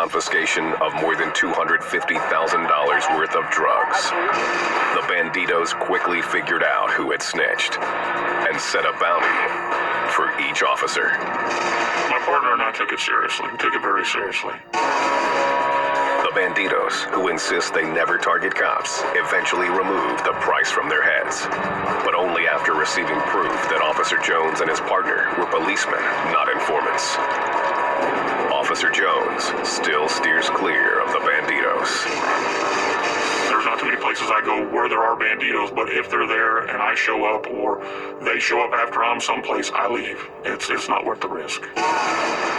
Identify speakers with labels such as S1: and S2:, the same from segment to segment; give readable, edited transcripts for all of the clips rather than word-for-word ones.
S1: confiscation of more than $250,000 worth of drugs. The Bandidos quickly figured out who had snitched and set a bounty for each officer.
S2: My partner and I took it seriously. We took it very seriously.
S1: The Bandidos, who insist they never target cops, eventually removed the price from their heads, but only after receiving proof that Officer Jones and his partner were policemen, not informants. Officer Jones still steers clear of the Bandidos.
S2: There's not too many places I go where there are Bandidos, but if they're there and I show up or they show up after I'm someplace, I leave. It's not worth the risk.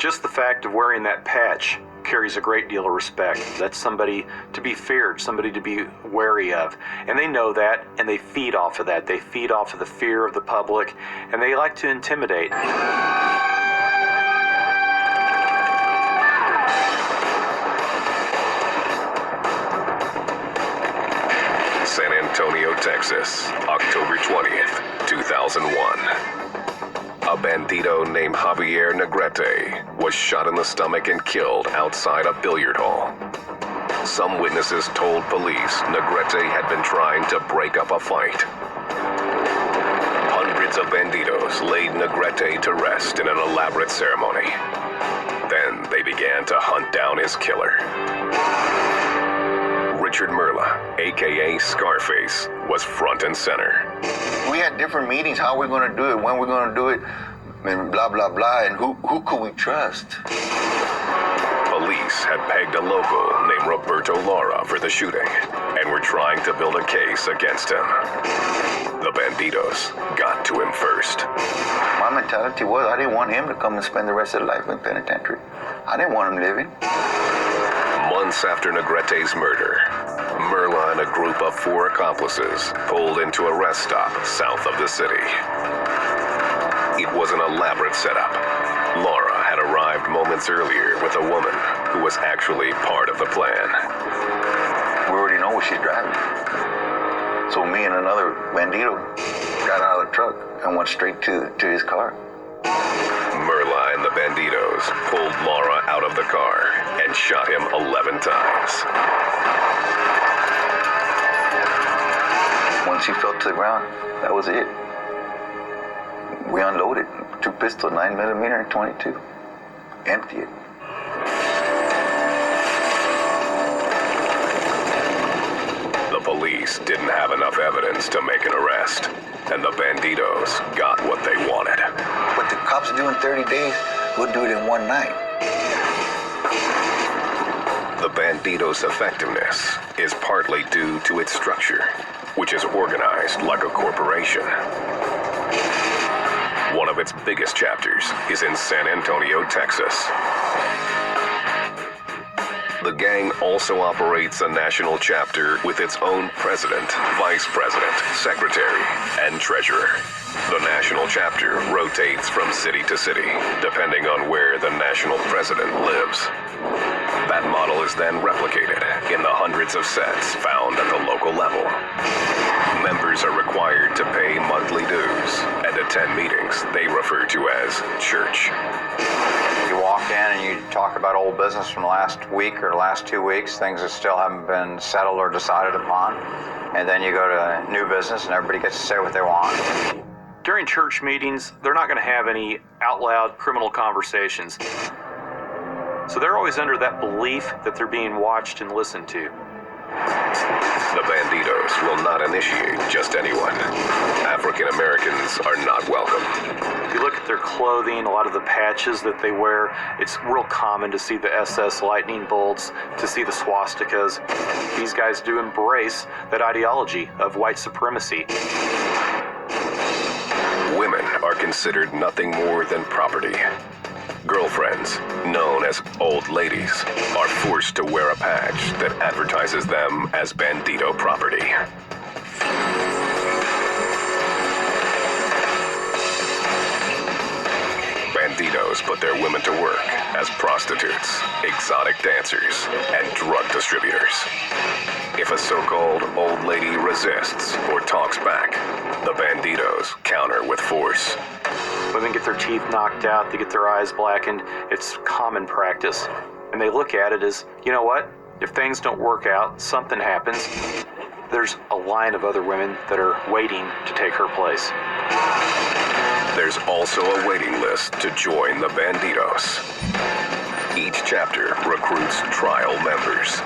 S3: Just the fact of wearing that patch carries a great deal of respect. That's somebody to be feared, somebody to be wary of. And they know that, and they feed off of that. They feed off of the fear of the public, and they like to intimidate.
S1: San Antonio, Texas, October 20th, 2001. A bandito named Javier Negrete was shot in the stomach and killed outside a billiard hall. Some witnesses told police Negrete had been trying to break up a fight. Hundreds of bandidos laid Negrete to rest in an elaborate ceremony. Then they began to hunt down his killer. Richard Merla, aka Scarface, was front and center.
S4: We had different meetings, how we're going to do it, when we're going to do it, and blah, blah, blah, and who could we trust?
S1: Police had pegged a local named Roberto Lara for the shooting and were trying to build a case against him. The Bandidos got to him first.
S4: My mentality was I didn't want him to come and spend the rest of his life in penitentiary. I didn't want him living.
S1: Months after Negrete's murder, Merla and a group of 4 accomplices pulled into a rest stop south of the city. It was an elaborate setup. Laura had arrived moments earlier with a woman who was actually part of the plan.
S4: We already know what she's driving. So me and another bandito got out of the truck and went straight to his car.
S1: Merla and the Bandidos pulled Laura out of the car and shot him 11 times.
S4: Once he fell to the ground, that was it. We unloaded 2 pistols, 9mm and 22. Empty it.
S1: The police didn't have enough evidence to make an arrest, and the Bandidos got what they wanted.
S4: What the cops do in 30 days, we'll do it in one night.
S1: The Bandidos' effectiveness is partly due to its structure, which is organized like a corporation. One of its biggest chapters is in San Antonio, Texas. The gang also operates a national chapter with its own president, vice president, secretary, and treasurer. The national chapter rotates from city to city, depending on where the national president lives. That model is then replicated in the hundreds of sets found at the local level. Members are required to pay monthly dues and attend meetings they refer to as church.
S5: You walk in and you talk about old business from the last week or the last 2 weeks, things that still haven't been settled or decided upon. And then you go to new business and everybody gets to say what they want.
S3: During church meetings, they're not going to have any out loud criminal conversations. So they're always under that belief that they're being watched and listened to.
S1: The Bandidos will not initiate just anyone. African Americans are not welcome.
S3: If you look at their clothing, a lot of the patches that they wear, it's real common to see the SS lightning bolts, to see the swastikas. These guys do embrace that ideology of white supremacy.
S1: Women are considered nothing more than property. Girlfriends, known as old ladies, are forced to wear a patch that advertises them as Bandito property. Bandidos put their women to work as prostitutes, exotic dancers, and drug distributors. If a so-called old lady resists or talks back, the Bandidos counter with force.
S3: Women get their teeth knocked out, they get their eyes blackened. It's common practice. and they look at it as, you know what? If things don't work out, something happens, there's a line of other women that are waiting to take her place.
S1: There's also a waiting list to join the Bandidos. Each chapter recruits trial members.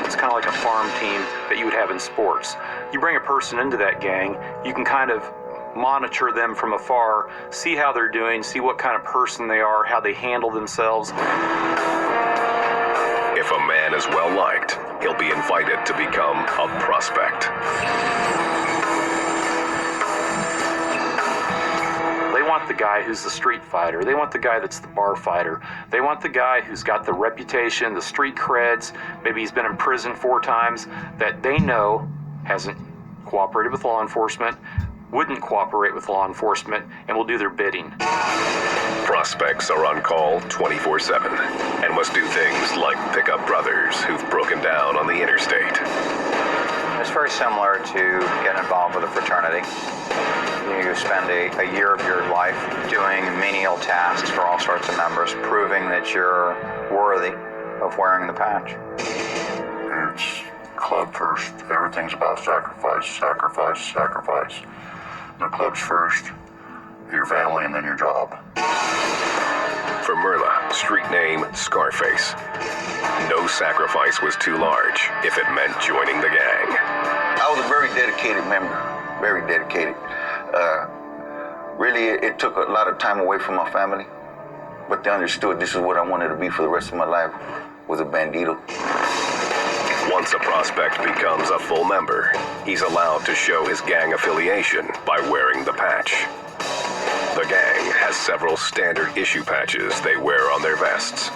S3: It's kind of like a farm team that you would have in sports. You bring a person into that gang, you can kind of monitor them from afar, see how they're doing, see what kind of person they are, how they handle themselves.
S1: If a man is well liked, he'll be invited to become a prospect.
S3: They want the guy who's the street fighter. They want the guy that's the bar fighter. They want the guy who's got the reputation, the street creds, maybe he's been in prison 4 times, that they know hasn't cooperated with law enforcement, wouldn't cooperate with law enforcement, and will do their bidding.
S1: Prospects are on call 24/7 and must do things like pick up brothers who've broken down on the interstate.
S5: It's very similar to getting involved with a fraternity. You spend a year of your life doing menial tasks for all sorts of members, proving that you're worthy of wearing the patch.
S2: It's club first. Everything's about sacrifice, sacrifice, sacrifice. The club's first, your family, and then your job.
S1: For Merla, street name Scarface. No sacrifice was too large if it meant joining the gang.
S4: I was a very dedicated member, very dedicated. Really, it took a lot of time away from my family, but they understood this is what I wanted to be for the rest of my life, was a bandito.
S1: Once a prospect becomes a full member, he's allowed to show his gang affiliation by wearing the patch. The gang has several standard issue patches they wear on their vests.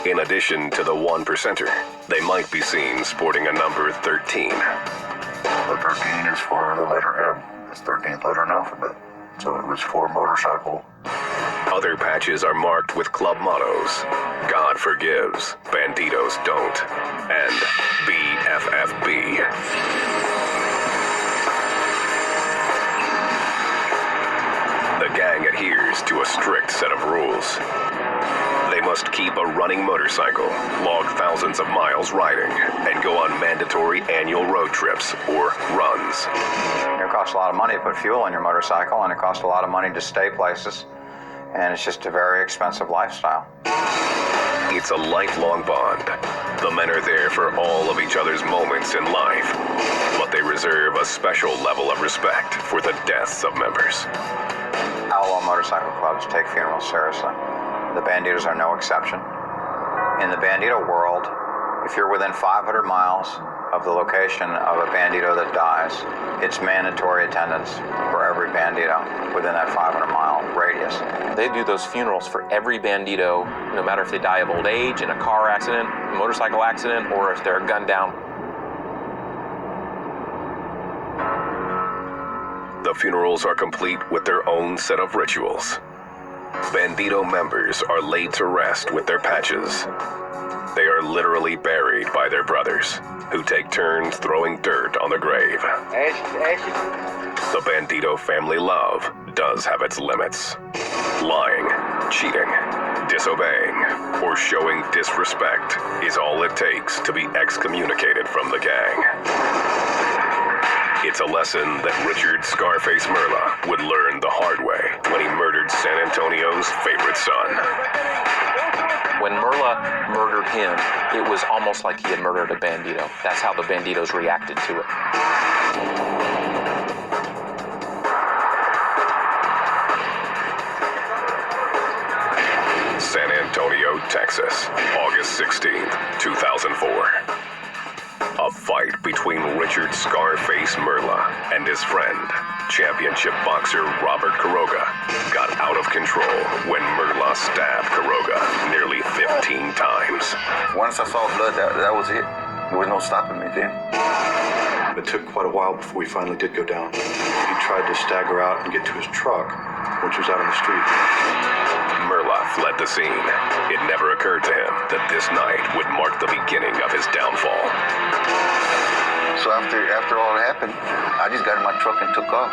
S1: In addition to the 1%er, they might be seen sporting a number 13.
S2: The 13 is for the letter M. It's 13th letter in the alphabet. So it was for motorcycle.
S1: Other patches are marked with club mottos: God forgives, Bandidos don't, and BFFB. The gang adheres to a strict set of rules. They must keep a running motorcycle, log thousands of miles riding, and go on mandatory annual road trips or runs.
S5: It costs a lot of money to put fuel in your motorcycle, and it costs a lot of money to stay places, and it's just a very expensive lifestyle.
S1: It's a lifelong bond. The men are there for all of each other's moments in life, but they reserve a special level of respect for the deaths of members.
S5: Outlaw motorcycle clubs take funerals seriously. The Bandidos are no exception. In the Bandito world, if you're within 500 miles of the location of a Bandito that dies, it's mandatory attendance for every Bandito within that 500-mile radius.
S6: They do those funerals for every Bandito, no matter if they die of old age, in a car accident, a motorcycle accident, or if they're gunned down.
S1: The funerals are complete with their own set of rituals. Bandito members are laid to rest with their patches. They are literally buried by their brothers, who take turns throwing dirt on the grave. The Bandito family love does have its limits. Lying, cheating, disobeying, or showing disrespect is all it takes to be excommunicated from the gang. It's a lesson that Richard Scarface Merla would learn the hard way when he murdered San Antonio's favorite son.
S6: When Merla murdered him, it was almost like he had murdered a Bandito. That's how the Banditos reacted to it.
S1: San Antonio, Texas, August 16th, 2004. A fight between Richard Scarface Merla and his friend, championship boxer Robert Quiroga, got out of control when Merla stabbed Quiroga nearly 15 times.
S4: Once I saw blood, that was it. There was no stopping me then.
S7: It took quite a while before we finally did go down. He tried to stagger out and get to his truck, which was out on the street.
S1: Merla fled the scene. It never occurred to him that this night would mark the beginning of his downfall.
S4: So after all that happened, I just got in my truck and took off.